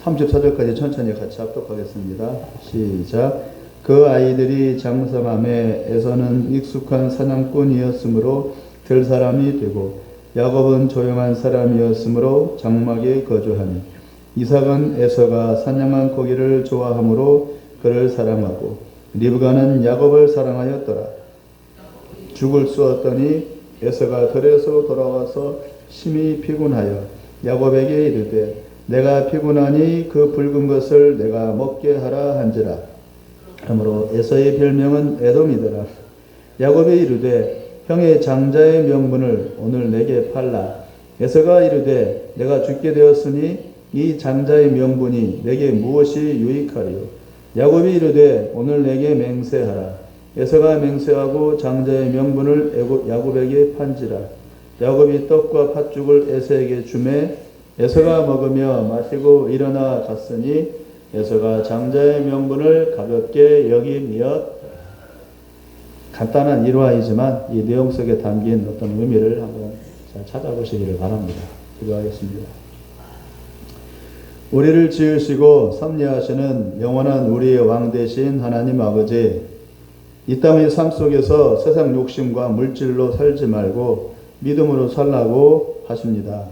34절까지 천천히 같이 합독하겠습니다. 시작. 그 아이들이 장성함에 에서는 익숙한 사냥꾼이었으므로 될 사람이 되고 야곱은 조용한 사람이었으므로 장막에 거주하니 이삭은 에서가 사냥한 고기를 좋아하므로 그를 사랑하고 리브가는 야곱을 사랑하였더라. 죽을 쏘았더니 에서가 들에서 돌아와서 심히 피곤하여 야곱에게 이르되 내가 피곤하니 그 붉은 것을 내가 먹게 하라 한지라. 그러므로 에서의 별명은 에돔이더라. 야곱이 이르되 형의 장자의 명분을 오늘 내게 팔라. 에서가 이르되 내가 죽게 되었으니 이 장자의 명분이 내게 무엇이 유익하리요. 야곱이 이르되 오늘 내게 맹세하라. 에서가 맹세하고 장자의 명분을 야곱에게 판지라. 야곱이 떡과 팥죽을 에서에게 주매 에서가 먹으며 마시고 일어나 갔으니 에서가 장자의 명분을 가볍게 여기며. 간단한 일화이지만 이 내용 속에 담긴 어떤 의미를 한번 잘 찾아보시기를 바랍니다. 기도하겠습니다. 우리를 지으시고 섭리하시는 영원한 우리의 왕 되신 하나님 아버지, 이 땅의 삶 속에서 세상 욕심과 물질로 살지 말고 믿음으로 살라고 하십니다.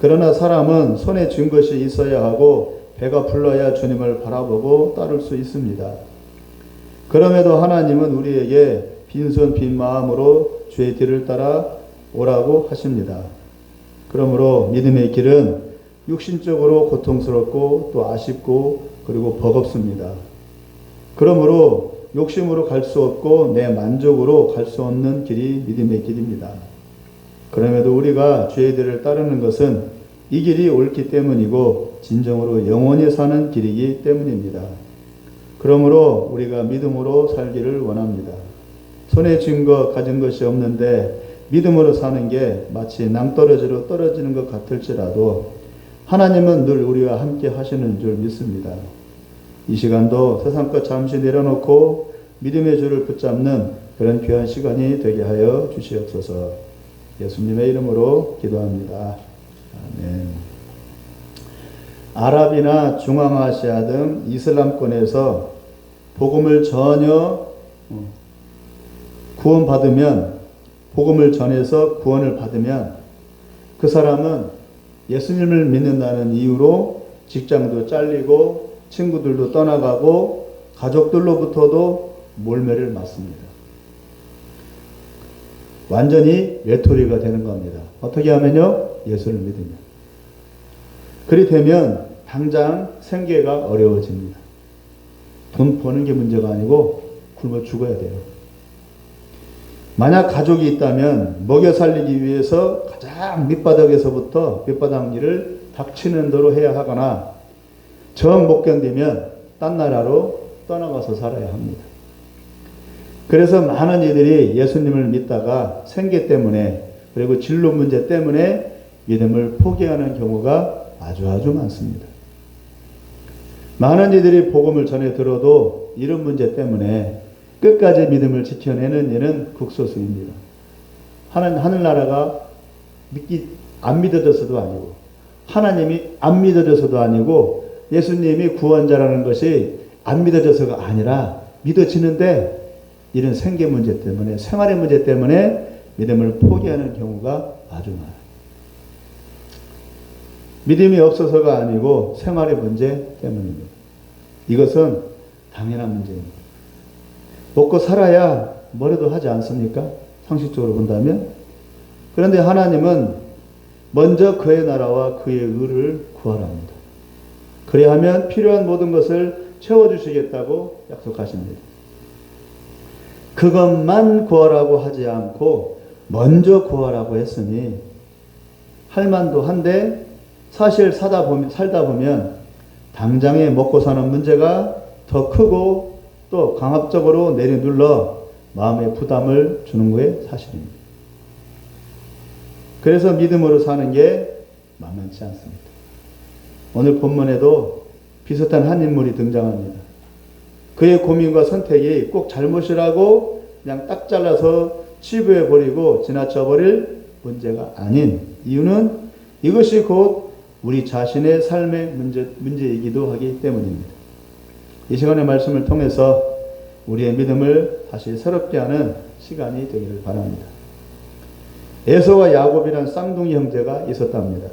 그러나 사람은 손에 쥔 것이 있어야 하고 배가 불러야 주님을 바라보고 따를 수 있습니다. 그럼에도 하나님은 우리에게 빈손 빈 마음으로 주의 뒤를 따라 오라고 하십니다. 그러므로 믿음의 길은 육신적으로 고통스럽고 또 아쉽고 그리고 버겁습니다. 그러므로 욕심으로 갈 수 없고 내 만족으로 갈 수 없는 길이 믿음의 길입니다. 그럼에도 우리가 주의 뒤를 따르는 것은 이 길이 옳기 때문이고 진정으로 영원히 사는 길이기 때문입니다. 그러므로 우리가 믿음으로 살기를 원합니다. 손에 쥔 것 가진 것이 없는데 믿음으로 사는 게 마치 낭떠러지로 떨어지는 것 같을지라도 하나님은 늘 우리와 함께 하시는 줄 믿습니다. 이 시간도 세상 것 잠시 내려놓고 믿음의 줄을 붙잡는 그런 귀한 시간이 되게 하여 주시옵소서. 예수님의 이름으로 기도합니다. 아멘. 아랍이나 중앙아시아 등 이슬람권에서 복음을 전혀 구원받으면, 복음을 전해서 구원을 받으면 그 사람은 예수님을 믿는다는 이유로 직장도 잘리고 친구들도 떠나가고 가족들로부터도 몰매를 맞습니다. 완전히 외톨이가 되는 겁니다. 어떻게 하면요? 예수를 믿으면. 그리 되면 당장 생계가 어려워집니다. 돈 버는 게 문제가 아니고 굶어 죽어야 돼요. 만약 가족이 있다면 먹여 살리기 위해서 가장 밑바닥에서부터 밑바닥 일을 닥치는 대로 해야 하거나 정 못 견디면 딴 나라로 떠나가서 살아야 합니다. 그래서 많은 이들이 예수님을 믿다가 생계 때문에 그리고 진로 문제 때문에 믿음을 포기하는 경우가 아주 많습니다. 많은 이들이 복음을 전해 들어도 이런 문제 때문에 끝까지 믿음을 지켜내는 일은 극소수입니다. 하늘나라가 안 믿어져서도 아니고 하나님이 안 믿어져서도 아니고 예수님이 구원자라는 것이 안 믿어져서가 아니라 믿어지는데 이런 생계 문제 때문에 생활의 문제 때문에 믿음을 포기하는 경우가 아주 많아요. 믿음이 없어서가 아니고 생활의 문제 때문입니다. 이것은 당연한 문제입니다. 먹고 살아야 뭐라도 하지 않습니까? 상식적으로 본다면. 그런데 하나님은 먼저 그의 나라와 그의 의를 구하랍니다. 그래야 하면 필요한 모든 것을 채워주시겠다고 약속하십니다. 그것만 구하라고 하지 않고 먼저 구하라고 했으니 할만도 한데 사실 살다 보면 당장에 먹고 사는 문제가 더 크고 또 강압적으로 내려눌러 마음의 부담을 주는 것이 사실입니다. 그래서 믿음으로 사는 게 만만치 않습니다. 오늘 본문에도 비슷한 한 인물이 등장합니다. 그의 고민과 선택이 꼭 잘못이라고 그냥 딱 잘라서 치부해버리고 지나쳐버릴 문제가 아닌 이유는 이것이 곧 우리 자신의 삶의 문제이기도 하기 때문입니다. 이 시간의 말씀을 통해서 우리의 믿음을 다시 새롭게 하는 시간이 되기를 바랍니다. 에서와 야곱이란 쌍둥이 형제가 있었답니다.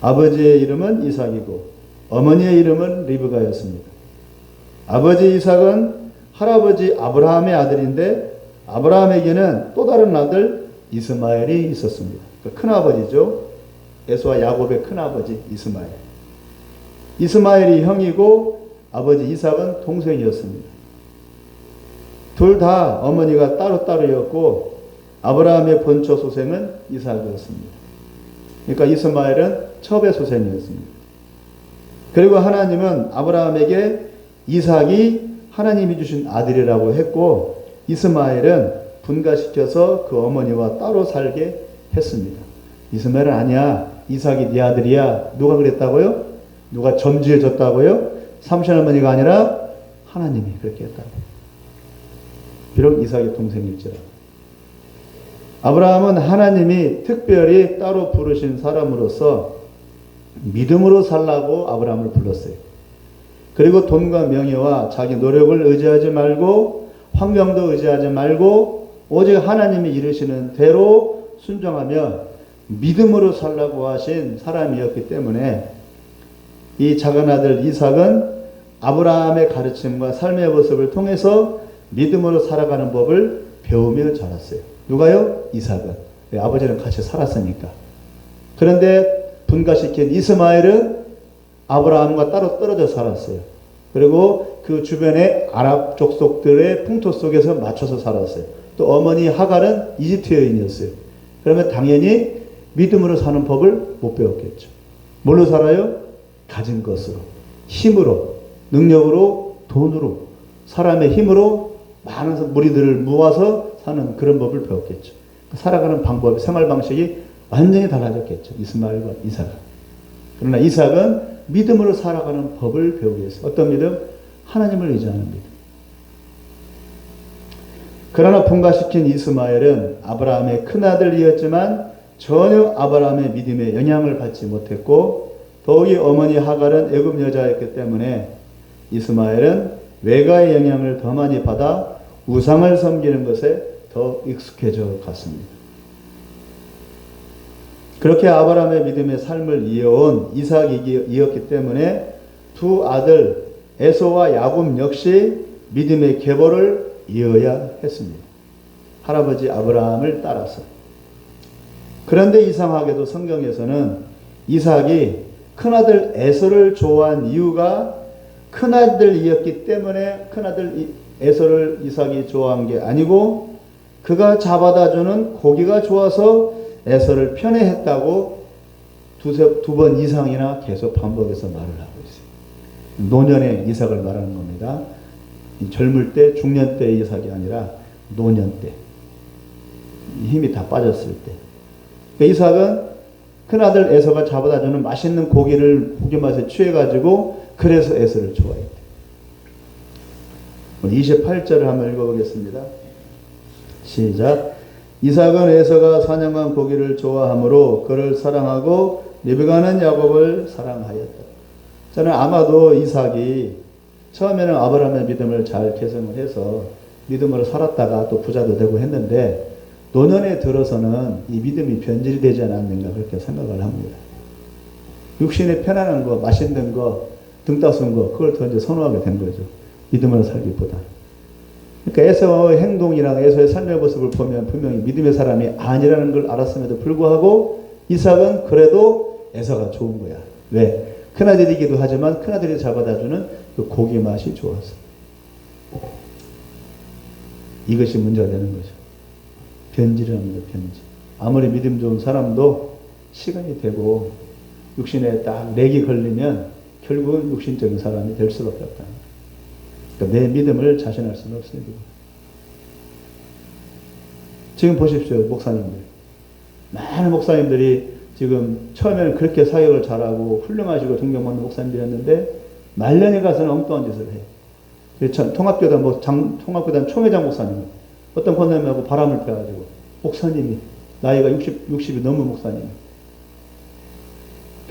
아버지의 이름은 이삭이고 어머니의 이름은 리브가였습니다. 아버지 이삭은 할아버지 아브라함의 아들인데 아브라함에게는 또 다른 아들 이스마엘이 있었습니다. 큰아버지죠. 에서와 야곱의 큰아버지 이스마엘. 이스마엘이 형이고 아버지 이삭은 동생이었습니다. 둘 다 어머니가 따로따로였고 아브라함의 본초 소생은 이삭이었습니다. 그러니까 이스마엘은 첩의 소생이었습니다. 그리고 하나님은 아브라함에게 이삭이 하나님이 주신 아들이라고 했고 이스마엘은 분가시켜서 그 어머니와 따로 살게 했습니다. 이스마엘은 아니야. 이삭이 네 아들이야. 누가 그랬다고요? 누가 점지해 줬다고요? 삼신어머니가 아니라 하나님이 그렇게 했다고. 비록 이삭의 동생일지라도. 아브라함은 하나님이 특별히 따로 부르신 사람으로서 믿음으로 살라고 아브라함을 불렀어요. 그리고 돈과 명예와 자기 노력을 의지하지 말고 환경도 의지하지 말고 오직 하나님이 이르시는 대로 순종하며 믿음으로 살라고 하신 사람이었기 때문에 이 작은 아들 이삭은 아브라함의 가르침과 삶의 모습을 통해서 믿음으로 살아가는 법을 배우며 자랐어요. 누가요? 이삭은. 아버지는 같이 살았으니까. 그런데 분가시킨 이스마엘은 아브라함과 따로 떨어져 살았어요. 그리고 그 주변의 아랍 족속들의 풍토 속에서 맞춰서 살았어요. 또 어머니 하갈은 이집트 여인이었어요. 그러면 당연히 믿음으로 사는 법을 못 배웠겠죠. 뭘로 살아요? 가진 것으로, 힘으로, 능력으로, 돈으로, 사람의 힘으로 많은 무리들을 모아서 사는 그런 법을 배웠겠죠. 살아가는 방법, 생활 방식이 완전히 달라졌겠죠. 이스마엘과 이삭은. 그러나 이삭은 믿음으로 살아가는 법을 배우게 했어요. 어떤 믿음? 하나님을 의지하는 믿음. 그러나 분가시킨 이스마엘은 아브라함의 큰아들이었지만 전혀 아브라함의 믿음에 영향을 받지 못했고 더욱이 어머니 하갈은 애굽 여자였기 때문에 이스마엘은 외가의 영향을 더 많이 받아 우상을 섬기는 것에 더 익숙해져 갔습니다. 그렇게 아브라함의 믿음의 삶을 이어온 이삭이었기 때문에 두 아들 에서와 야곱 역시 믿음의 계보를 이어야 했습니다. 할아버지 아브라함을 따라서. 그런데 이상하게도 성경에서는 이삭이 큰아들 에서를 좋아한 이유가 큰아들이었기 때문에 큰아들 에서를 이삭이 좋아한 게 아니고 그가 잡아다주는 고기가 좋아서 에서를 편애했다고 두 번 이상이나 계속 반복해서 말을 하고 있어요. 노년의 이삭을 말하는 겁니다. 젊을 때, 중년 때의 이삭이 아니라 노년 때. 힘이 다 빠졌을 때. 이삭은 큰아들 에서가 잡아다주는 맛있는 고기 맛에 취해가지고 그래서 에서를 좋아했대. 28절을 한번 읽어보겠습니다. 시작. 이삭은 에서가 사냥한 고기를 좋아하므로 그를 사랑하고 리브가는 야곱을 사랑하였다. 저는 아마도 이삭이 처음에는 아브라함의 믿음을 잘 개성을 해서 믿음으로 살았다가 또 부자도 되고 했는데 노년에 들어서는 이 믿음이 변질이 되지 않았는가 그렇게 생각을 합니다. 육신에 편안한 거, 맛있는 거, 등 따스운 거 그걸 더 이제 선호하게 된 거죠. 믿음으로 살기보다. 그러니까 에서의 행동이나 에서의 삶의 모습을 보면 분명히 믿음의 사람이 아니라는 걸 알았음에도 불구하고 이삭은 그래도 에서가 좋은 거야. 왜? 큰아들이기도 하지만 큰아들이 잡아다주는 그 고기 맛이 좋아서. 이것이 문제가 되는 거죠. 변질이랍니다. 변질. 아무리 믿음 좋은 사람도 시간이 되고 육신에 딱 렉이 걸리면 결국은 육신적인 사람이 될 수밖에 없다. 그러니까 내 믿음을 자신할 수는 없습니다. 지금 보십시오. 목사님들. 많은 목사님들이 지금 처음에는 그렇게 사역을 잘하고 훌륭하시고 존경받는 목사님들이었는데 말년에 가서는 엉뚱한 짓을 해요. 통합교단 총회장 목사님 어떤 권사님하고 바람을 펴가지고 목사님이 나이가 60이 넘은 목사님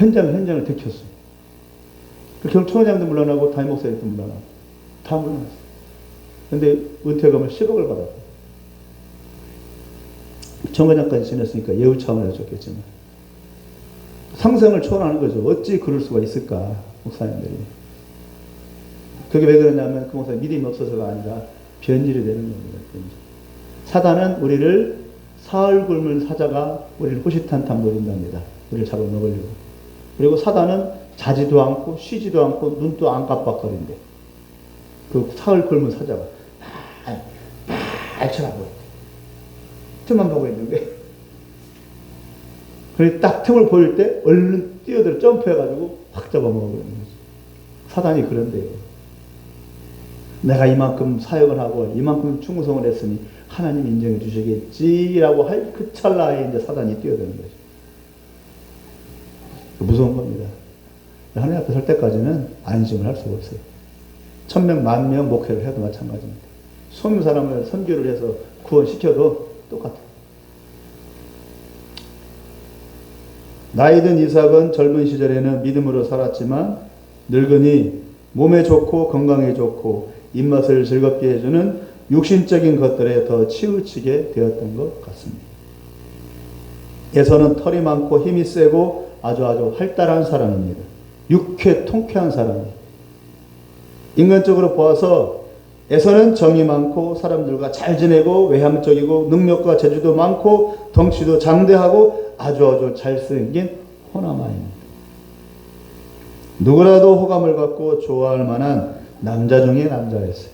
현장을 들켰어요. 결국 총회장도 물러나고 담임 목사님도 물러나고 다 물러났어요. 근데 은퇴금을 10억을 받았고 정거장까지 지냈으니까 예우 차원에서 줬겠지만 상상을 초월하는 거죠. 어찌 그럴 수가 있을까 목사님들이. 그게 왜 그러냐면 그 목사님 믿음이 없어서가 아니라 변질이 되는 겁니다. 사단은 우리를 사흘 굶은 사자가 우리를 호시탄탄 노린답니다. 우리를 잡아먹으려고. 그리고 사단은 자지도 않고 쉬지도 않고 눈도 안 깜빡거린대. 그 사흘 굶은 사자가 말 쳐다보고 있대. 틈만 보고 있는데 그래서 딱 틈을 보일 때 얼른 뛰어들어 점프해가지고 확 잡아먹어버리는 거지. 사단이 그런데요. 내가 이만큼 사역을 하고 이만큼 충성을 했으니 하나님 인정해 주시겠지라고 할 그 찰나에 이제 사단이 뛰어드는 거죠. 무서운 겁니다. 하나님 앞에 설 때까지는 안심을 할 수가 없어요. 1000명, 10,000명 목회를 해도 마찬가지입니다. 20 사람을 선교를 해서 구원시켜도 똑같아요. 나이든 이삭은 젊은 시절에는 믿음으로 살았지만 늙으니 몸에 좋고 건강에 좋고 입맛을 즐겁게 해주는 육신적인 것들에 더 치우치게 되었던 것 같습니다. 에서는 털이 많고 힘이 세고 아주 활달한 사람입니다. 유쾌 통쾌한 사람이에요. 인간적으로 보아서 에서는 정이 많고 사람들과 잘 지내고 외향적이고 능력과 재주도 많고 덩치도 장대하고 아주 잘생긴 호남아입니다. 누구라도 호감을 갖고 좋아할 만한 남자 중에 남자였어요.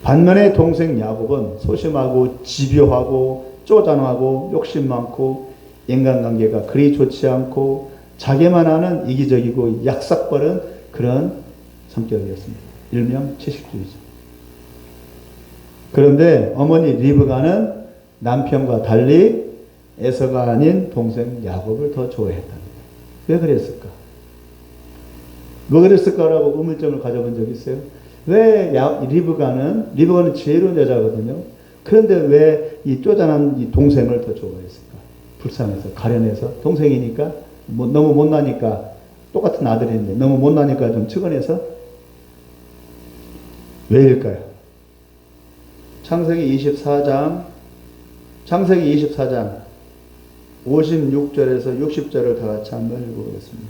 반면에 동생 야곱은 소심하고 집요하고 쪼잔하고 욕심 많고 인간관계가 그리 좋지 않고 자기만 아는 이기적이고 약삭버른 그런 성격이었습니다. 일명 채식주의자. 그런데 어머니 리브가는 남편과 달리 에서가 아닌 동생 야곱을 더 좋아했답니다. 왜 그랬을까? 뭐 그랬을까라고 의문점을 가져본 적 있어요? 왜 리브가는 지혜로운 여자거든요. 그런데 왜 이 쪼잔한 이 동생을 더 좋아했을까? 불쌍해서, 가련해서, 동생이니까, 너무 못나니까, 똑같은 아들인데, 너무 못나니까 좀 측은해서? 왜일까요? 창세기 24장 56절에서 60절을 다 같이 한번 읽어보겠습니다.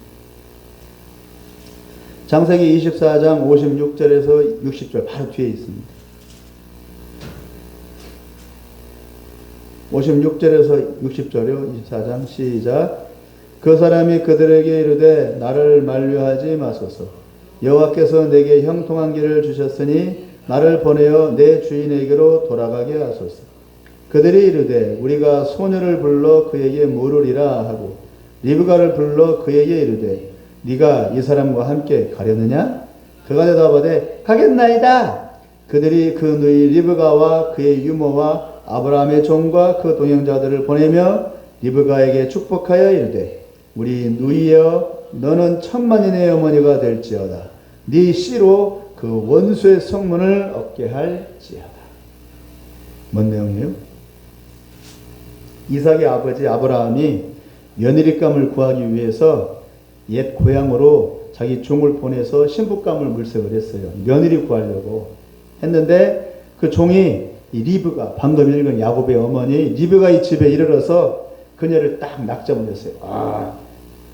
창세기 24장 56절에서 60절 바로 뒤에 있습니다. 56절에서 60절이요. 24장 시작. 그 사람이 그들에게 이르되 나를 만류하지 마소서. 여호와께서 내게 형통한 길을 주셨으니 나를 보내어 내 주인에게로 돌아가게 하소서. 그들이 이르되 우리가 소녀를 불러 그에게 물으리라 하고 리브가를 불러 그에게 이르되 네가 이 사람과 함께 가려느냐? 그가 대답하되 가겠나이다. 그들이 그 누이 리브가와 그의 유모와 아브라함의 종과 그 동행자들을 보내며 리브가에게 축복하여 이르되 우리 누이여 너는 천만인의 어머니가 될지어다. 네 씨로 그 원수의 성문을 얻게 할지어다. 뭔 내용이에요? 이삭의 아버지 아브라함이 며느리감을 구하기 위해서 옛 고향으로 자기 종을 보내서 신부감을 물색을 했어요. 며느리 구하려고 했는데 그 종이 이 리브가 방금 읽은 야곱의 어머니 리브가 이 집에 이르러서 그녀를 딱 낙점을 했어요.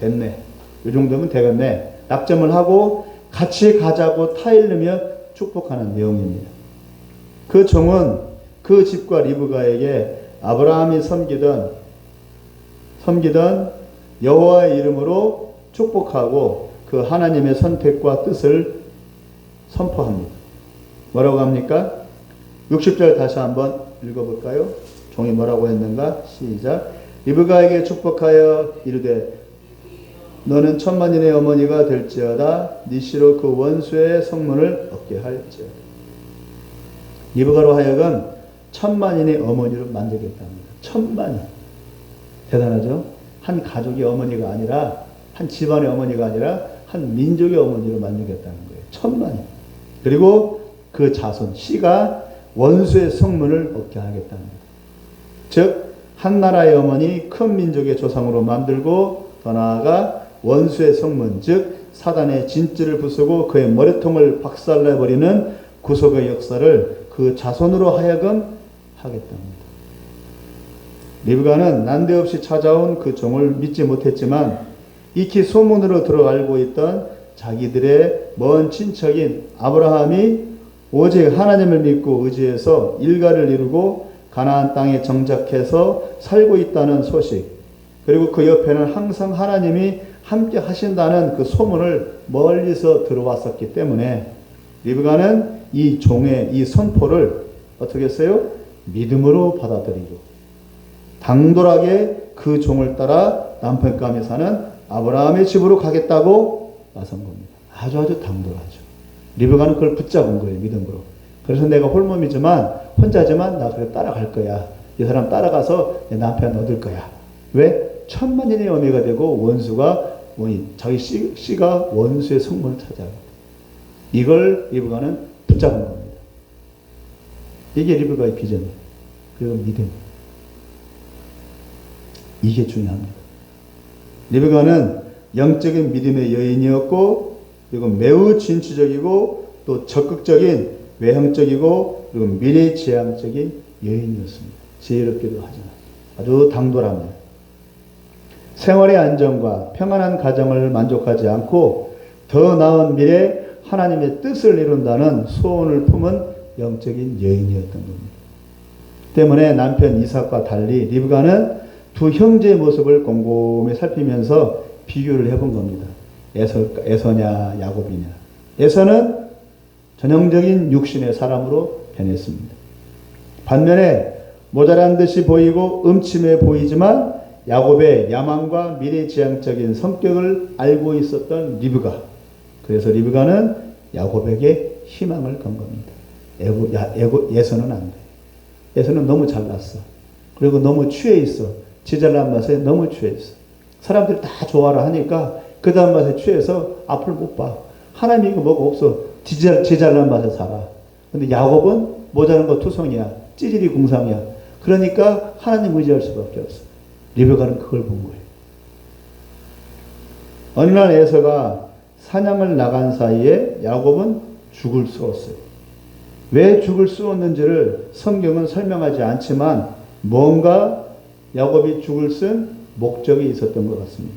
됐네. 이 정도면 되겠네. 낙점을 하고 같이 가자고 타일르며 축복하는 내용입니다. 그 종은 그 집과 리브가에게 아브라함이 섬기던 여호와의 이름으로 축복하고 그 하나님의 선택과 뜻을 선포합니다. 뭐라고 합니까? 60절 다시 한번 읽어볼까요? 종이 뭐라고 했는가? 시작. 리브가에게 축복하여 이르되 너는 천만인의 어머니가 될지어다. 네 씨로 그 원수의 성문을 얻게 할지어다. 리브가로 하여금 천만인의 어머니로 만들겠답니다. 천만인. 대단하죠? 한 가족의 어머니가 아니라 한 집안의 어머니가 아니라 한 민족의 어머니로 만들겠다는 거예요. 천만인. 그리고 그 자손 씨가 원수의 성문을 얻게 하겠다는 거예요. 즉 한 나라의 어머니 큰 민족의 조상으로 만들고 더 나아가 원수의 성문, 즉 사단의 진찌를 부수고 그의 머리통을 박살내버리는 구속의 역사를 그 자손으로 하여금 하겠답니다. 리브가는 난데없이 찾아온 그 종을 믿지 못했지만 익히 소문으로 들어 알고 있던 자기들의 먼 친척인 아브라함이 오직 하나님을 믿고 의지해서 일가를 이루고 가나안 땅에 정착해서 살고 있다는 소식, 그리고 그 옆에는 항상 하나님이 함께 하신다는 그 소문을 멀리서 들어왔었기 때문에 리브가는 이 종의 이 선포를 어떻게 했어요? 믿음으로 받아들이고 당돌하게 그 종을 따라 남편감에 사는 아브라함의 집으로 가겠다고 나선 겁니다. 아주 당돌하죠. 리브가는 그걸 붙잡은 거예요. 믿음으로. 그래서 내가 홀몸이지만 혼자지만 나 그래 따라갈 거야. 이 사람 따라가서 내 남편 얻을 거야. 왜? 천만인의 어미가 되고 원수가 자기 씨가 원수의 성문을 찾아요. 이걸 리브가는 붙잡은 겁니다. 이게 리브가의 비전이에요. 그리고 믿음. 이게 중요합니다. 리브가는 영적인 믿음의 여인이었고, 그리고 매우 진취적이고 또 적극적인 외형적이고 그리고 미래지향적인 여인이었습니다. 지혜롭기도 하지만 아주 당돌합니다. 생활의 안정과 평안한 가정을 만족하지 않고 더 나은 미래 하나님의 뜻을 이룬다는 소원을 품은 영적인 여인이었던 겁니다. 때문에 남편 이삭과 달리 리브가는 두 형제의 모습을 곰곰이 살피면서 비교를 해본 겁니다. 에서냐 야곱이냐. 에서는 전형적인 육신의 사람으로 변했습니다. 반면에 모자란 듯이 보이고 음침해 보이지만 야곱의 야망과 미래지향적인 성격을 알고 있었던 리브가, 그래서 리브가는 야곱에게 희망을 건 겁니다. 에서는 안 돼. 에서는 너무 잘났어. 그리고 너무 취해 있어. 지 잘난 맛에 너무 취해 있어. 사람들이 다 좋아라 하니까 그 다음 맛에 취해서 앞을 못 봐. 하나님이 이거 뭐가 없어. 지 잘난 맛에 살아. 근데 야곱은 모자란 거 투성이야. 찌질이 궁상이야. 그러니까 하나님 의지할 수밖에 없어. 리브가는 그걸 본 거예요. 어느 날 에서가 사냥을 나간 사이에 야곱은 죽을 쏘았어요. 왜 죽을 쏘았는지를 성경은 설명하지 않지만 뭔가 야곱이 죽을 쓴 목적이 있었던 것 같습니다.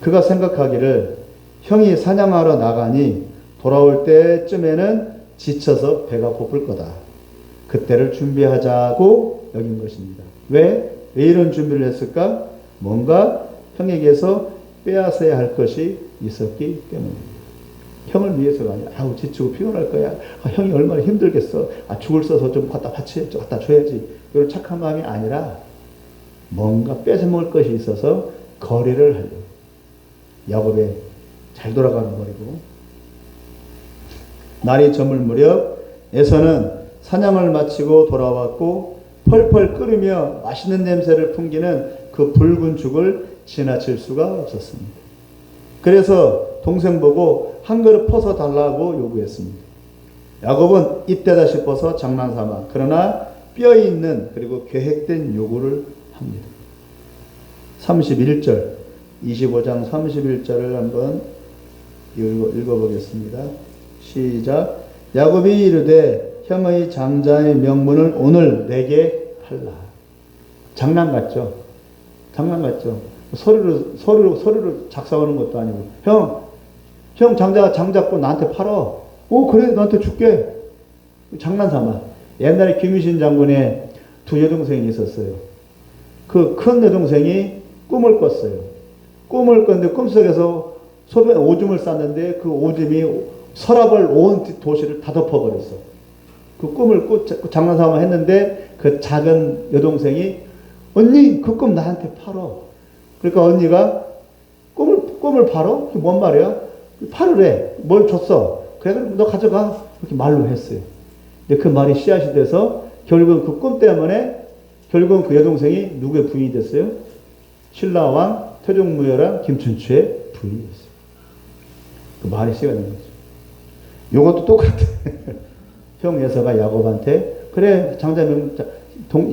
그가 생각하기를 형이 사냥하러 나가니 돌아올 때쯤에는 지쳐서 배가 고플 거다. 그때를 준비하자고 여긴 것입니다. 왜 이런 준비를 했을까? 뭔가 형에게서 빼앗아야 할 것이 있었기 때문입니다. 형을 위해서가 아니라 아우 지치고 피곤할 거야. 형이 얼마나 힘들겠어. 죽을 써서 좀 갖다 줘야지. 이런 착한 마음이 아니라 뭔가 뺏어먹을 것이 있어서 거래를 하려고. 야곱의 잘 돌아가는 거리고. 날이 저물 무렵 에서는 사냥을 마치고 돌아왔고 펄펄 끓으며 맛있는 냄새를 풍기는 그 붉은 죽을 지나칠 수가 없었습니다. 그래서 동생 보고 한 그릇 퍼서 달라고 요구했습니다. 야곱은 이때다 싶어서 장난삼아 그러나 뼈 있는 그리고 계획된 요구를 합니다. 31절 25장 31절을 한번 읽어보겠습니다. 시작. 야곱이 이르되 형의 장자의 명분을 오늘 내게 팔라. 장난 같죠? 장난 같죠? 서류로 작성하는 것도 아니고 형 장자고 나한테 팔어. 그래 너한테 줄게. 장난삼아. 옛날에 김유신 장군의 두 여동생이 있었어요. 그 큰 여동생이 꿈을 꿨어요. 꿈을 꿨는데 꿈속에서 소변 오줌을 쌌는데 그 오줌이 서랍을 온 도시를 다 덮어버렸어. 그 꿈을 장난삼아 했는데 그 작은 여동생이 언니 그 꿈 나한테 팔어. 그러니까 언니가 꿈을 팔어? 그게 뭔 말이야? 팔으래. 뭘 줬어? 그래 그럼 너 가져가. 이렇게 말로 했어요. 근데 그 말이 씨앗이 돼서 결국은 그 꿈 때문에 결국은 그 여동생이 누구의 부인이 됐어요? 신라왕 태종무열왕 김춘추의 부인이 됐어요. 그 말이 씨가 된 거죠. 요것도 똑같아. 형 에서가 야곱한테 그래 장자명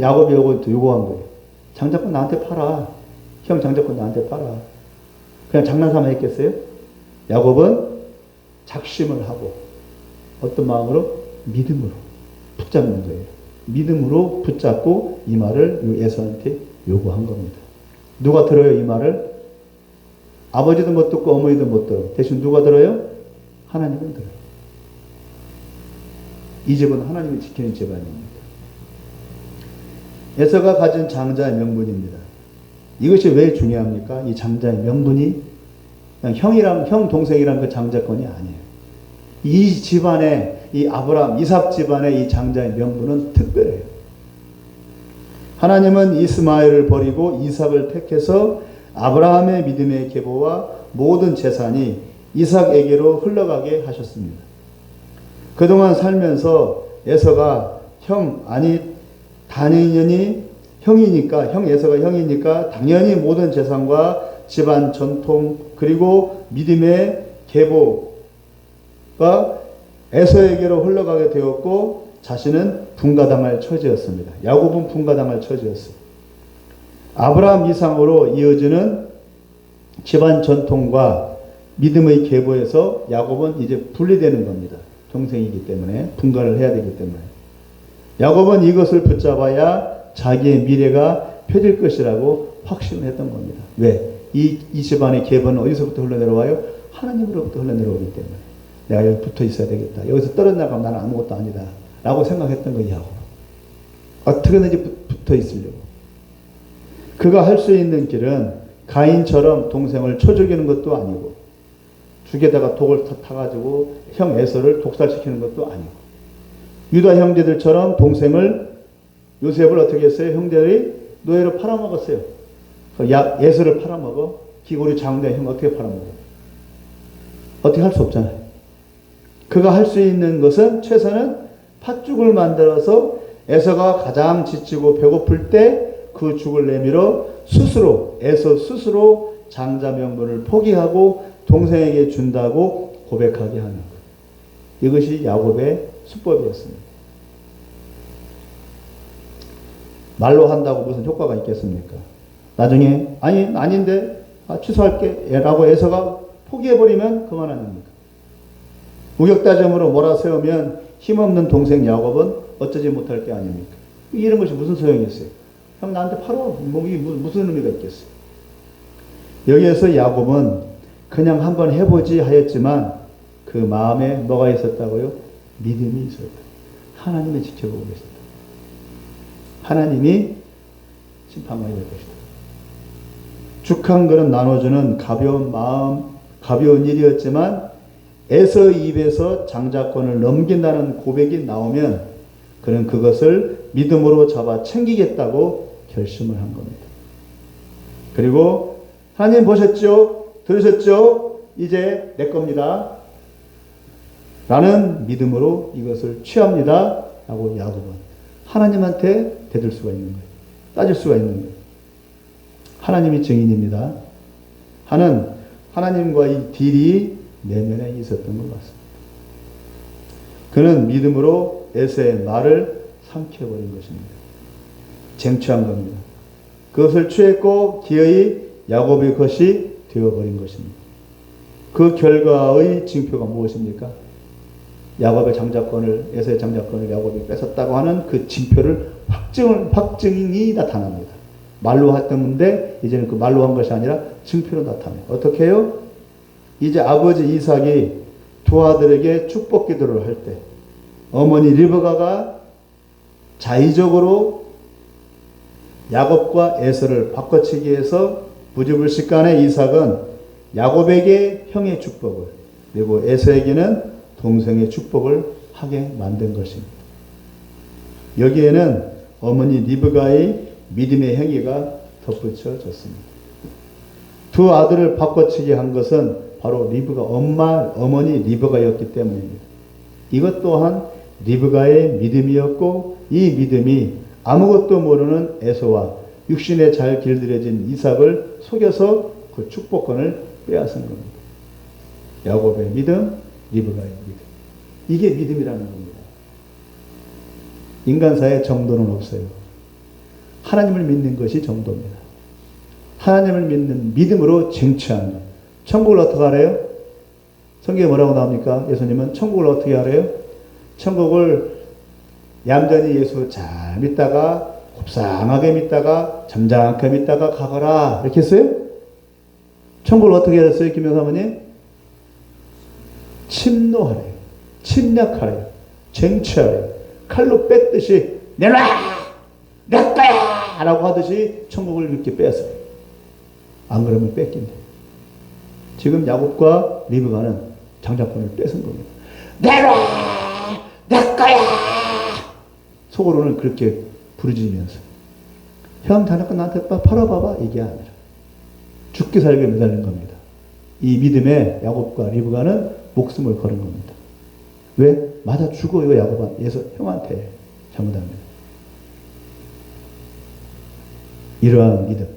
야곱이 요거한 거예요. 장자권 나한테 팔아. 형 장자권 나한테 팔아. 그냥 장난삼아 했겠어요? 야곱은 작심을 하고 어떤 마음으로? 믿음으로 붙잡는 거예요. 믿음으로 붙잡고 이 말을 에서한테 요구한 겁니다. 누가 들어요, 이 말을? 아버지도 못 듣고 어머니도 못 들어. 대신 누가 들어요? 하나님은 들어요. 이 집은 하나님이 지키는 집안입니다. 에서가 가진 장자의 명분입니다. 이것이 왜 중요합니까? 이 장자의 명분이 그냥 형, 동생이란 그 장자권이 아니에요. 이 집안의, 이 아브라함, 이삭 집안의 이 장자의 명분은 특별해요. 하나님은 이스마엘을 버리고 이삭을 택해서 아브라함의 믿음의 계보와 모든 재산이 이삭에게로 흘러가게 하셨습니다. 그동안 살면서 에서가 당연히 형이니까, 에서가 형이니까 당연히 모든 재산과 집안 전통 그리고 믿음의 계보가 에서에게로 흘러가게 되었고 자신은 분가당할 처지였습니다. 야곱은 분가당할 처지였어요. 아브라함 이상으로 이어지는 집안 전통과 믿음의 계보에서 야곱은 이제 분리되는 겁니다. 동생이기 때문에 분가를 해야 되기 때문에 야곱은 이것을 붙잡아야 자기의 미래가 펴질 것이라고 확신을 했던 겁니다. 왜? 이 집안의 계보는 어디서부터 흘러내려와요? 하나님으로부터 흘러내려오기 때문에 내가 여기 붙어 있어야 되겠다. 여기서 떨어져나가면 나는 아무것도 아니다. 라고 생각했던 거예요. 야곱. 어떻게든지 붙어 있으려고. 그가 할 수 있는 길은 가인처럼 동생을 쳐 죽이는 것도 아니고 죽에다가 독을 타가지고 형 에서를 독살시키는 것도 아니고 유다 형제들처럼 요셉을 어떻게 했어요? 형제들이 노예로 팔아먹었어요. 에서를 팔아먹어. 기골이 장대 형 어떻게 팔아먹어? 어떻게 할 수 없잖아요. 그가 할 수 있는 것은 최소는 팥죽을 만들어서 에서가 가장 지치고 배고플 때 그 죽을 내밀어 에서 스스로 장자 명분을 포기하고 동생에게 준다고 고백하게 하는 것. 이것이 야곱의 수법이었습니다. 말로 한다고 무슨 효과가 있겠습니까? 나중에 아닌데 취소할게 라고 에서가 포기해버리면 그만 아닙니까? 우격다짐으로 몰아세우면 힘없는 동생 야곱은 어쩌지 못할 게 아닙니까? 이런 것이 무슨 소용이 있어요? 형 나한테 팔어. 이게 무슨 의미가 있겠어요? 여기에서 야곱은 그냥 한번 해보지 하였지만 그 마음에 뭐가 있었다고요? 믿음이 있었다. 하나님이 지켜보고 계셨다. 하나님이 심판하게 될 것이다. 죽 한 그릇 나눠주는 가벼운 일이었지만 에서 입에서 장자권을 넘긴다는 고백이 나오면 그는 그것을 믿음으로 잡아 챙기겠다고 결심을 한 겁니다. 그리고 하나님 보셨죠? 들으셨죠? 이제 내 겁니다. 라는 믿음으로 이것을 취합니다. 라고 야곱은 하나님한테 대들 수가 있는 거예요. 따질 수가 있는 거예요. 하나님이 증인입니다. 하나님과 이 딜이 내면에 있었던 것 같습니다. 그는 믿음으로 에서의 말을 삼켜버린 것입니다. 쟁취한 겁니다. 그것을 취했고 기어이 야곱의 것이 되어버린 것입니다. 그 결과의 징표가 무엇입니까? 에서의 장자권을 야곱이 뺏었다고 하는 그 징표를 확증이 나타납니다. 말로 했던데 이제는 그 말로 한 것이 아니라 징표로 나타나요. 어떻게 해요? 이제 아버지 이삭이 두 아들에게 축복 기도를 할 때 어머니 리브가가 자의적으로 야곱과 에서를 바꿔치기 해서 부지불식간에 이삭은 야곱에게 형의 축복을 그리고 에서에게는 동생의 축복을 하게 만든 것입니다. 여기에는 어머니 리브가의 믿음의 행위가 덧붙여졌습니다. 두 아들을 바꿔치기 한 것은 바로 어머니 리브가였기 때문입니다. 이것 또한 리브가의 믿음이었고 이 믿음이 아무것도 모르는 에서와 육신에 잘 길들여진 이삭을 속여서 그 축복권을 빼앗은 겁니다. 야곱의 믿음, 리브가의 믿음. 이게 믿음이라는 겁니다. 인간사에 정도는 없어요. 하나님을 믿는 것이 정도입니다. 하나님을 믿는 믿음으로 쟁취하는 것. 천국을 어떻게 하래요? 성경에 뭐라고 나옵니까? 예수님은 천국을 어떻게 하래요? 천국을 얌전히 예수 잘 믿다가 곱상하게 믿다가 잠잠하게 믿다가 가거라 이렇게 했어요? 천국을 어떻게 했어요? 김영 사모님? 침노하래요. 침략하래요. 쟁취하래요. 칼로 뺐듯이 내놔! 내 거야! 라고 하듯이 천국을 이렇게 뺐어요. 안 그러면 뺏긴대. 지금 야곱과 리브가는 장자권을 뺏은 겁니다. 내놔! 내 거야! 속으로는 그렇게 부르짖으면서 형 장자권 나한테 팔아봐봐 이게 아니라 죽기 살기 매달린 겁니다. 이 믿음에 야곱과 리브가는 목숨을 걸은 겁니다. 왜? 맞아 죽어요 야곱아. 예수 형한테 잘못합니다. 이러한 믿음.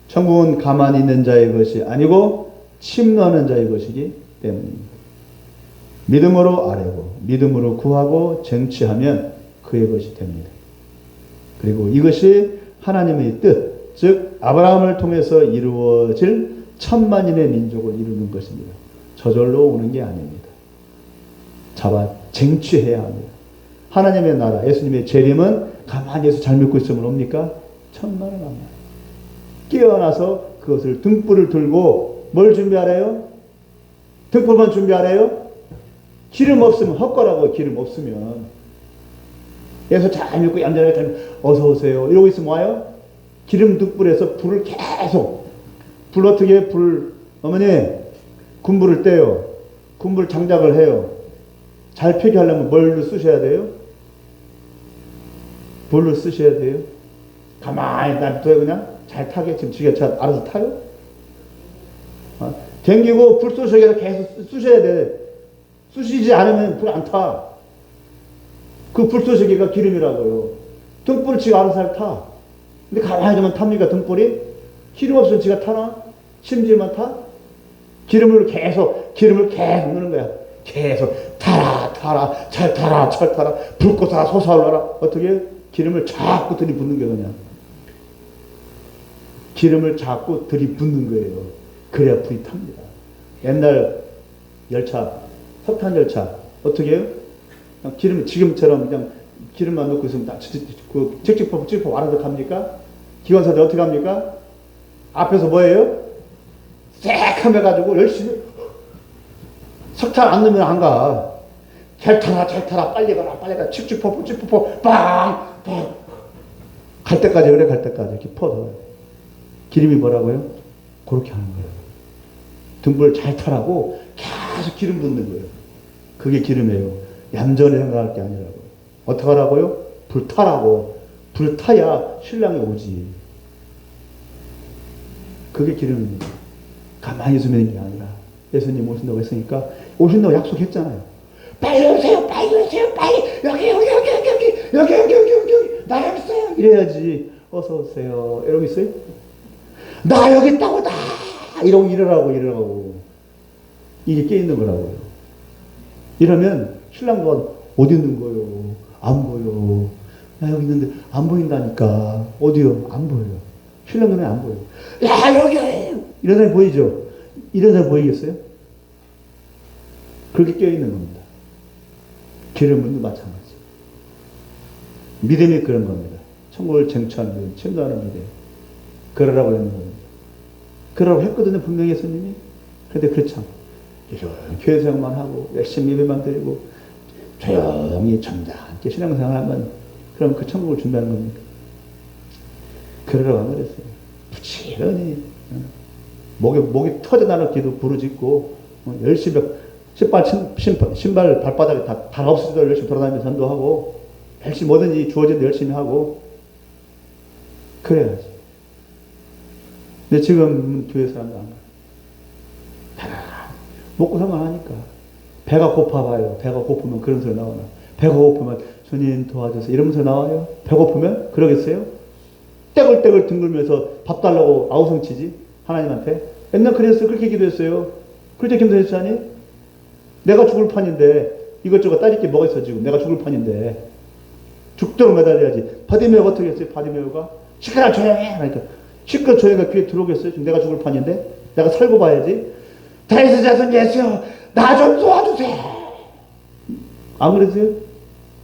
천국은 가만히 있는 자의 것이 아니고 침노하는 자의 것이기 때문입니다. 믿음으로 아뢰고 믿음으로 구하고 쟁취하면 그의 것이 됩니다. 그리고 이것이 하나님의 뜻, 즉 아브라함을 통해서 이루어질 천만인의 민족을 이루는 것입니다. 저절로 오는 게 아닙니다. 잡아 쟁취해야 합니다. 하나님의 나라, 예수님의 재림은 가만히 예수 잘 믿고 있으면 옵니까? 천만은 안 와요. 깨어나서 그것을 등불을 들고 뭘 준비하래요? 등불만 준비하래요? 기름 없으면 헛거라고. 기름 없으면 예수 잘 믿고 얌전하게 잘 어서 오세요 이러고 있으면 와요? 기름 등불에서 불을 계속 불 어떻게 불 어머니 군불을 떼요. 군불 장작을 해요. 잘 펴게 하려면 뭘로 쓰셔야 돼요? 불로 쓰셔야 돼요. 가만히 놔둬요. 그냥 잘 타게. 지금 지게차 알아서 타요. 댕기고 불 쏘셔야 계속 쑤셔야 돼. 쑤시지 않으면 불 안 타. 그 불 쏘시기가 기름이라고요. 등불을 지가 알아서 잘 타. 근데 가만히 두면 탑니까 등불이? 기름 없으면 지가 타나? 심지만 타? 기름을 계속 넣는 거야. 계속 타라 잘 타라 불꽃아 솟아올라라. 어떻게? 기름을 자꾸 들이붓는 게 그냥. 기름을 자꾸 들이붓는 거예요. 그래야 불이 탑니다. 옛날 열차, 석탄 열차 어떻게 해요? 기름 지금처럼 그냥 기름만 넣고 있으면 다 칙칙폭 알아서 갑니까? 기관사들 어떻게 합니까? 앞에서 뭐예요? 새카매가지고 열심히 석탄 안 넣으면 안 가. 잘 타라 빨리 가라 칙칙폭 빵 갈 때까지 그래. 갈 때까지 이렇게 퍼서 기름이 뭐라고요? 그렇게 하는 거예요. 등불 잘 타라고 계속 기름 붓는 거예요. 그게 기름이에요. 얌전히 생각할 게 아니라고요. 어떻게 하라고요? 불 타라고. 불 타야 신랑이 오지. 그게 기름입니다. 가만히 있으면 게 아니라 예수님 오신다고 했으니까 오신다고 약속했잖아요. 빨리 오세요. 여기 나 여기 있어요. 이래야지. 어서 오세요. 이러고 있어요? 나 여기 있다고 다 이러고 이러라고 이게 깨있는 거라고요. 이러면 신랑도 어디 있는 거요? 안 보여. 나 여기 있는데 안 보인다니까. 어디요? 안 보여요. 신랑 눈에 안 보여요. 야 여기 이런 사람이 보이죠? 이런 사람이 보이겠어요? 그렇게 깨어있는 겁니다. 기름은 마찬가지. 믿음이 그런 겁니다. 천국을 쟁취하는 믿음, 침도하는 믿음. 그러라고 했는 겁니다. 그러라고 했거든요, 분명히 예수님이. 그런데 그렇지 않고 이런 교회 생활만 하고 열심히 예배만 드리고 조용히 점잖게 신앙생활하면 그럼 그 천국을 준비하는 겁니까? 그러라고 안 그랬어요. 부지런히 목이 터져나는 기도 부르짖고 열심히 신발 발바닥에 다 없어지도록 열심히 돌아다니면서 전도하고 열심히 뭐든지 주어진 데 열심히 하고 그래야지. 근데 지금 교회 사람들 안 가요. 먹고 살만 하니까. 배가 고파봐요. 배가 고프면 그런 소리 나오나. 배가 고프면 주님 도와주세요. 이러면서 나와요. 배고프면 그러겠어요? 떼글떼글 둥글면서 밥 달라고 아우성치지 하나님한테. 옛날 그랬어요. 그렇게 기도했어요. 그렇게 기도했잖니? 내가 죽을 판인데 이것저것 따질 게 뭐가 있어 지금. 내가 죽을 판인데 죽도록 매달려야지. 바디메오가 어떻게 했어요? 바디메오가 시끄러 조용해 하니까 시끄러 조용히가 귀에 들어오겠어요? 지금 내가 죽을 판인데 내가 살고 봐야지. 다윗의 자손 예수여, 나 좀 도와주세요. 안 그러세요?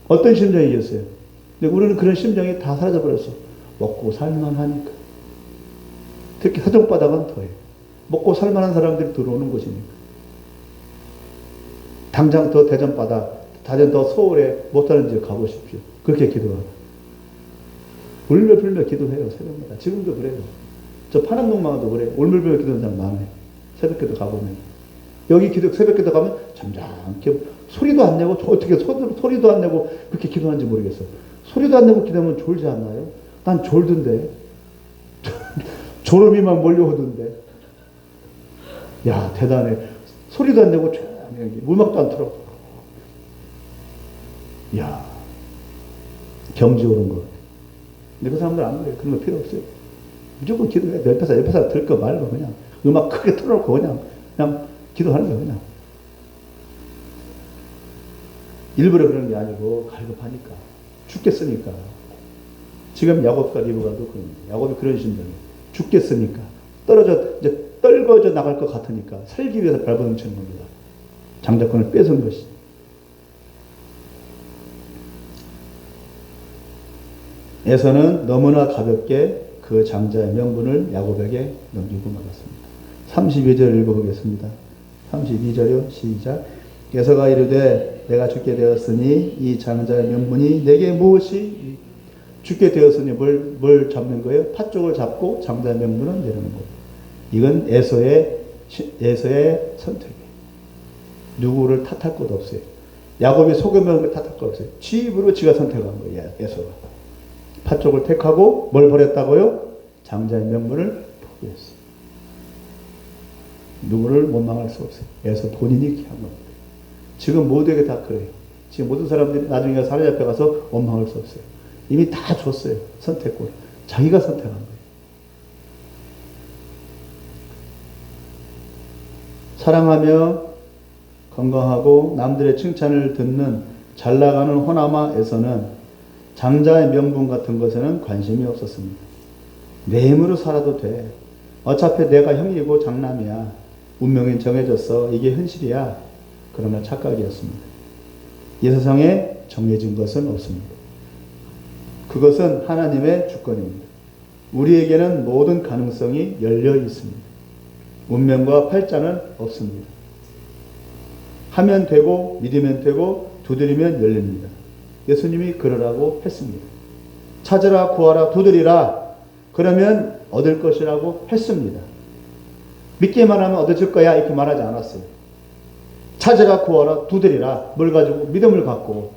어떤 심정이겠어요? 근데 우리는 그런 심정이 다 사라져버렸어. 먹고 살만하니까. 특히 서정바닥은 더해. 먹고 살만한 사람들이 들어오는 곳이니까. 당장 더 대전바다, 다전 더 서울에 못하는 지역 가보십시오. 그렇게 기도하라. 울며불며 기도해요, 새벽마다. 지금도 그래요. 저 파남동마도 그래요. 울며불며 기도하는 사람 많아요. 새벽기도 가보면. 여기 새벽기도 가면 잠잠하게 소리도 안 내고, 어떻게 소리도 안 내고 그렇게 기도하는지 모르겠어. 소리도 안 내고 기도하면 졸지 않나요? 난 졸던데. 졸음이 막 몰려오던데. 야, 대단해. 소리도 안 내고 조용히, 음악도 안 틀어. 야, 경지 오는 거. 근데 그 사람들 안 그래요. 그런 거 필요 없어요. 무조건 기도해. 옆에서 들거 말고 그냥 음악 크게 틀어놓고 그냥 기도하는 거예요. 그냥. 일부러 그런 게 아니고 갈급하니까. 죽겠으니까. 지금 야곱과 리브가도 그런 거예요. 야곱이 그런 심정이에요. 죽겠으니까. 이제 떨궈져 나갈 것 같으니까 살기 위해서 발버둥치는 겁니다. 장자권을 뺏은 것이. 에서는 너무나 가볍게 그 장자의 명분을 야곱에게 넘기고 말았습니다. 32절 읽어보겠습니다. 32절요. 시작. 에서가 이르되 내가 죽게 되었으니 이 장자의 명분이 내게 무엇이? 죽게 되었으니 뭘 잡는 거예요? 팥쪽을 잡고 장자의 명분을 내려는 거예요. 이건 에서의 선택이에요. 누구를 탓할 것도 없어요. 야곱이 속여먹은 탓할 것 없어요. 지 입으로 지가 선택한 거예요. 에서가. 팥쪽을 택하고 뭘 버렸다고요? 장자의 명분을 포기했어요. 누구를 원망할 수 없어요. 에서 본인이 한 겁니다. 지금 모두에게 다 그래요. 지금 모든 사람들이 나중에 사례 앞에 가서 원망할 수 없어요. 이미 다 줬어요. 선택권. 자기가 선택한 거예요. 사랑하며 건강하고 남들의 칭찬을 듣는 잘 나가는 호남아에서는 장자의 명분 같은 것에는 관심이 없었습니다. 내 힘으로 살아도 돼. 어차피 내가 형이고 장남이야. 운명이 정해졌어. 이게 현실이야. 그러나 착각이었습니다. 이 세상에 정해진 것은 없습니다. 그것은 하나님의 주권입니다. 우리에게는 모든 가능성이 열려 있습니다. 운명과 팔자는 없습니다. 하면 되고 믿으면 되고 두드리면 열립니다. 예수님이 그러라고 했습니다. 찾으라 구하라 두드리라 그러면 얻을 것이라고 했습니다. 믿기만 하면 얻어질 거야 이렇게 말하지 않았어요. 찾으라 구하라 두드리라 뭘 가지고? 믿음을 갖고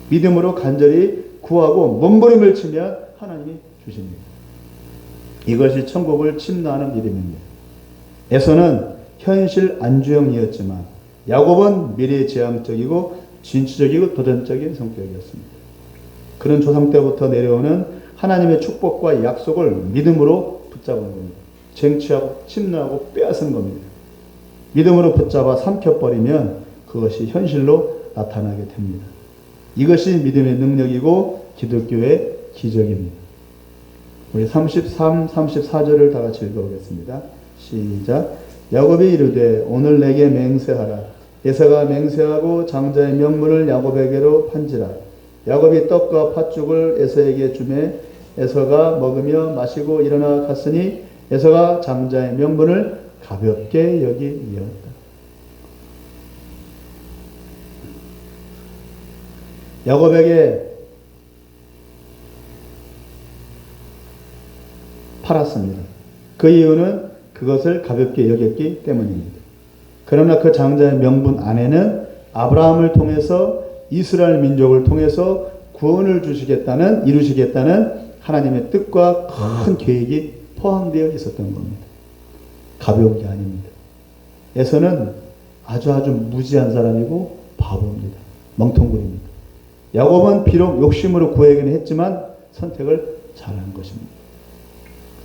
믿음으로 간절히 구하고 몸부림을 치면 하나님이 주십니다. 이것이 천국을 침노하는 믿음입니다. 에서는 현실 안주형이었지만 야곱은 미래지향적이고 진취적이고 도전적인 성격이었습니다. 그런 조상 때부터 내려오는 하나님의 축복과 약속을 믿음으로 붙잡은 겁니다. 쟁취하고 침노하고 빼앗은 겁니다. 믿음으로 붙잡아 삼켜버리면 그것이 현실로 나타나게 됩니다. 이것이 믿음의 능력이고 기독교의 기적입니다. 우리 33, 34절을 다 같이 읽어보겠습니다. 시작. 야곱이 이르되 오늘 내게 맹세하라. 에서가 맹세하고 장자의 명분을 야곱에게로 판지라. 야곱이 떡과 팥죽을 에서에게 주매 에서가 먹으며 마시고 일어나 갔으니 에서가 장자의 명분을 가볍게 여기니었다. 야곱에게 팔았습니다. 그 이유는 그것을 가볍게 여겼기 때문입니다. 그러나 그 장자의 명분 안에는 아브라함을 통해서 이스라엘 민족을 통해서 구원을 이루시겠다는 하나님의 뜻과 큰 계획이 포함되어 있었던 겁니다. 가벼운 게 아닙니다. 에서는 아주 무지한 사람이고 바보입니다. 멍텅구리입니다. 야곱은 비록 욕심으로 구하기는 했지만 선택을 잘한 것입니다.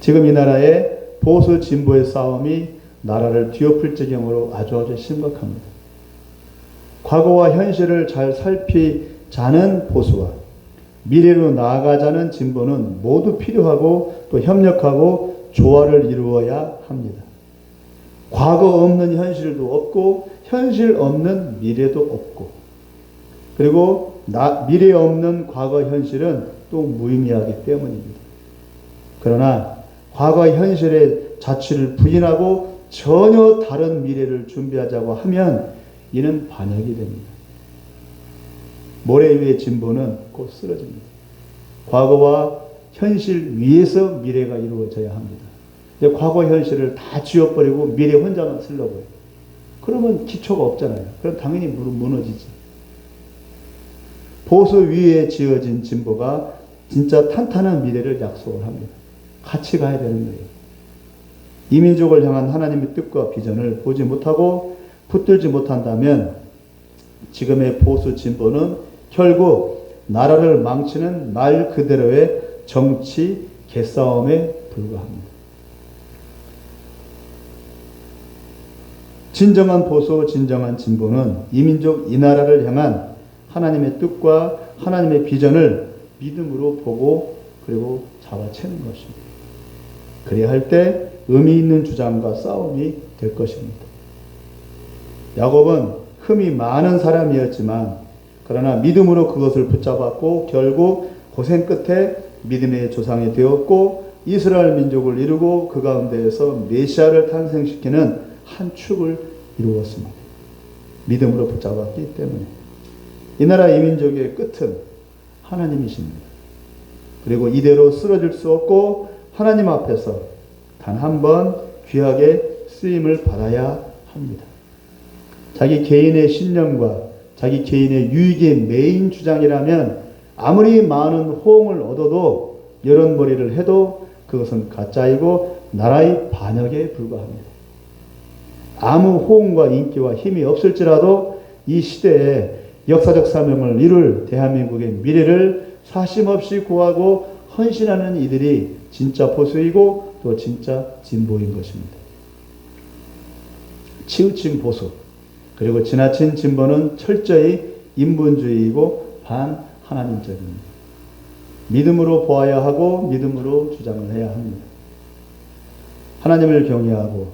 지금 이 나라의 보수 진보의 싸움이 나라를 뒤엎을 지경으로 아주 심각합니다. 과거와 현실을 잘 살피자는 보수와 미래로 나아가자는 진보는 모두 필요하고 또 협력하고 조화를 이루어야 합니다. 과거 없는 현실도 없고 현실 없는 미래도 없고, 그리고 미래 없는 과거 현실은 또 무의미하기 때문입니다. 그러나 과거 현실의 자취를 부인하고 전혀 다른 미래를 준비하자고 하면 이는 반역이 됩니다. 모래 위의 진보는 곧 쓰러집니다. 과거와 현실 위에서 미래가 이루어져야 합니다. 근데 과거 현실을 다 지워버리고 미래 혼자만 쓰려고요. 그러면 기초가 없잖아요. 그럼 당연히 무너지지. 보수 위에 지어진 진보가 진짜 탄탄한 미래를 약속을 합니다. 같이 가야 되는 거예요. 이민족을 향한 하나님의 뜻과 비전을 보지 못하고 붙들지 못한다면 지금의 보수 진보는 결국 나라를 망치는 말 그대로의 정치 개싸움에 불과합니다. 진정한 보수, 진정한 진보는 이민족, 이 나라를 향한 하나님의 뜻과 하나님의 비전을 믿음으로 보고 그리고 잡아채는 것입니다. 그래야 할 때 의미 있는 주장과 싸움이 될 것입니다. 야곱은 흠이 많은 사람이었지만 그러나 믿음으로 그것을 붙잡았고 결국 고생 끝에 믿음의 조상이 되었고 이스라엘 민족을 이루고 그 가운데에서 메시아를 탄생시키는 한 축을 이루었습니다. 믿음으로 붙잡았기 때문에. 이 나라 이민족의 끝은 하나님이십니다. 그리고 이대로 쓰러질 수 없고 하나님 앞에서 단 한 번 귀하게 쓰임을 받아야 합니다. 자기 개인의 신념과 자기 개인의 유익의 메인 주장이라면 아무리 많은 호응을 얻어도 여론몰이를 해도 그것은 가짜이고 나라의 반역에 불과합니다. 아무 호응과 인기와 힘이 없을지라도 이 시대에 역사적 사명을 이룰 대한민국의 미래를 사심없이 구하고 헌신하는 이들이 진짜 보수이고 또 진짜 진보인 것입니다. 치우친 보수 그리고 지나친 진보는 철저히 인본주의이고 반하나님적입니다. 믿음으로 보아야 하고 믿음으로 주장을 해야 합니다. 하나님을 경외하고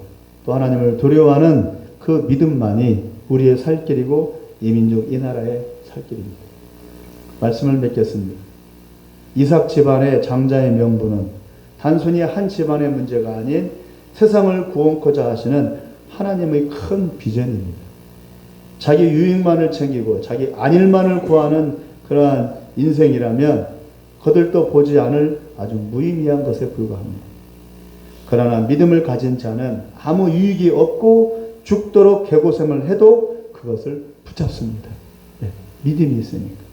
또 하나님을 두려워하는 그 믿음만이 우리의 살 길이고 이 민족 이 나라의 살 길입니다. 말씀을 맺겠습니다. 이삭 집안의 장자의 명분은 단순히 한 집안의 문제가 아닌 세상을 구원코자 하시는 하나님의 큰 비전입니다. 자기 유익만을 챙기고 자기 안일만을 구하는 그러한 인생이라면 거들떠 보지 않을 아주 무의미한 것에 불과합니다. 그러나 믿음을 가진 자는 아무 유익이 없고 죽도록 개고생을 해도 그것을 붙잡습니다. 네, 믿음이 있으니까.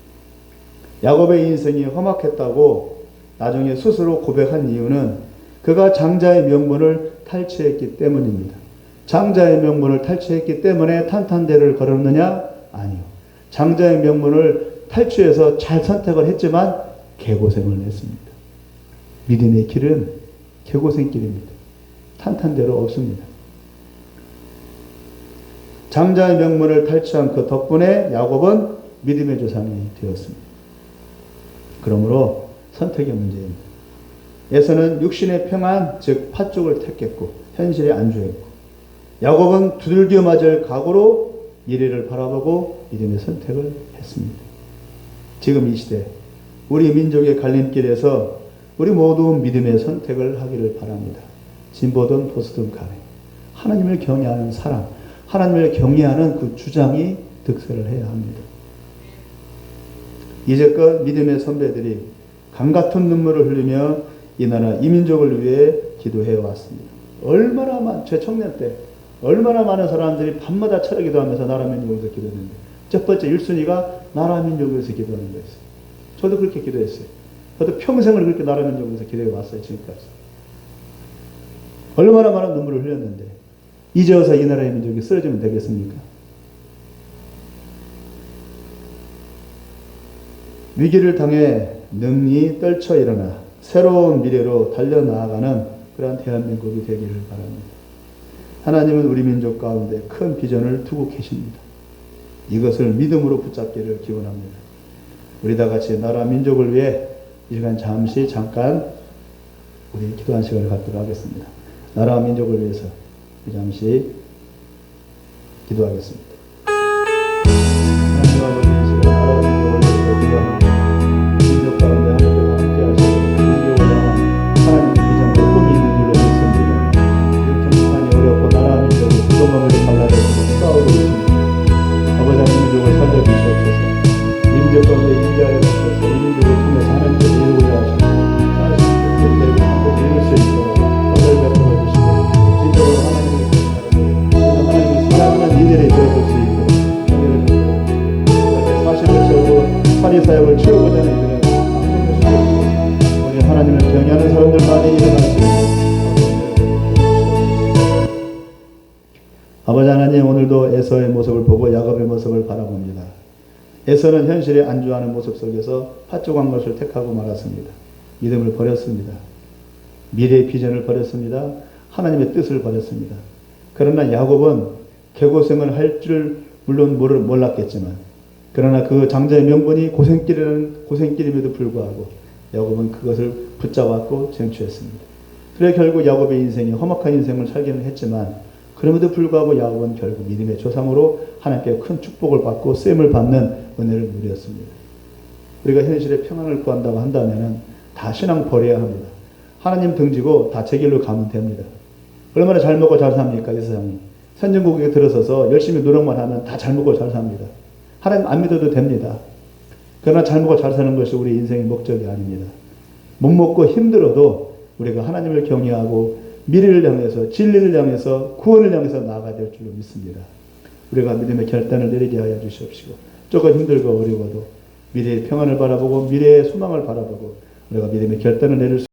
야곱의 인생이 험악했다고 나중에 스스로 고백한 이유는 그가 장자의 명분을 탈취했기 때문입니다. 장자의 명분을 탈취했기 때문에 탄탄대를 걸었느냐? 아니요. 장자의 명분을 탈취해서 잘 선택을 했지만 개고생을 했습니다. 믿음의 길은 개고생길입니다. 탄탄대로 없습니다. 장자의 명분을 탈취한 그 덕분에 야곱은 믿음의 조상이 되었습니다. 그러므로 선택의 문제입니다. 에서는 육신의 평안, 즉 팥죽을 택했고 현실에 안주했고 야곱은 두들겨 맞을 각오로 미래를 바라보고 믿음의 선택을 했습니다. 지금 이 시대 우리 민족의 갈림길에서 우리 모두 믿음의 선택을 하기를 바랍니다. 진보든 보수든 간에 하나님을 경외하는 사람, 하나님을 경외하는 그 주장이 득세를 해야 합니다. 이제껏 믿음의 선배들이 강같은 눈물을 흘리며 이 나라 이민족을 위해 기도해 왔습니다. 제 청년 때 얼마나 많은 사람들이 밤마다 철야 기도하면서 나라 민족을 위해서 기도했는데 첫 번째 1순위가 나라 민족을 위해서 기도하는 거였어요. 저도 그렇게 기도했어요. 저도 평생을 그렇게 나라 민족을 위해서 기도해 왔어요. 지금까지. 얼마나 많은 눈물을 흘렸는데 이제 와서 이 나라의 민족이 쓰러지면 되겠습니까? 위기를 당해 능히 떨쳐 일어나 새로운 미래로 달려나아가는 그러한 대한민국이 되기를 바랍니다. 하나님은 우리 민족 가운데 큰 비전을 두고 계십니다. 이것을 믿음으로 붙잡기를 기원합니다. 우리 다 같이 나라 민족을 위해 이 시간 잠깐 우리 기도한 시간을 갖도록 하겠습니다. 나라와 민족을 위해서 잠시 기도하겠습니다. 하나님 아버지, 이 시간 나라 민족을 위해서 기도합니다. 민족 가운데 하나님께서 함께 하시고 민족을 향한 하나님의 비전과 꿈이 있는 줄로 믿습니다. 지금 정치판이 어렵고 나라 민족이 구덩어리로 갈라져서 싸우고 있습니다. 아버지 하나님 민족을 살려주시옵소서. 민족 가운데 임재하여 주셔서 이 민족을 통해서 하나님께서 이루고자 하시고 하나님께서 이룰 수 있도록 은혜를 베풀어 주시고 진정으로 하나님을 사랑하고 하나님을 사랑하는 이들이 되어줄 수 있도록 은혜를 베풀어 사실을 채우고 사리사역을 채우고자 하는 이들은 방송을 주시옵소서. 우리 하나님을 경외하는 사람들만이 일어날 수 있도록 아버지 하나님, 오늘도 에서의 모습을 보고 야곱의 모습을 바라봅니다. 에서는 현실에 안주하는 모습 속에서 팥죽한 것을 택하고 말았습니다. 믿음을 버렸습니다. 미래의 비전을 버렸습니다. 하나님의 뜻을 버렸습니다. 그러나 야곱은 개고생을 할 줄 물론 몰랐겠지만, 그러나 그 장자의 명분이 고생길임에도 불구하고 야곱은 그것을 붙잡았고 쟁취했습니다. 그래 결국 야곱의 인생이 험악한 인생을 살기는 했지만, 그럼에도 불구하고 야곱은 결국 믿음의 조상으로 하나님께 큰 축복을 받고 쓰임을 받는 은혜를 누렸습니다. 우리가 현실의 평안을 구한다고 한다면 다 신앙 버려야 합니다. 하나님 등지고 다 제 길로 가면 됩니다. 얼마나 잘 먹고 잘 삽니까, 이 세상이. 선진국에 들어서서 열심히 노력만 하면 다 잘 먹고 잘 삽니다. 하나님 안 믿어도 됩니다. 그러나 잘 먹고 잘 사는 것이 우리 인생의 목적이 아닙니다. 못 먹고 힘들어도 우리가 하나님을 경외하고 미래를 향해서, 진리를 향해서, 구원을 향해서 나아가야 될 줄로 믿습니다. 우리가 믿음의 결단을 내리게 하여 주시옵시고, 조금 힘들고 어려워도 미래의 평안을 바라보고 미래의 소망을 바라보고 우리가 믿음의 결단을 내릴 수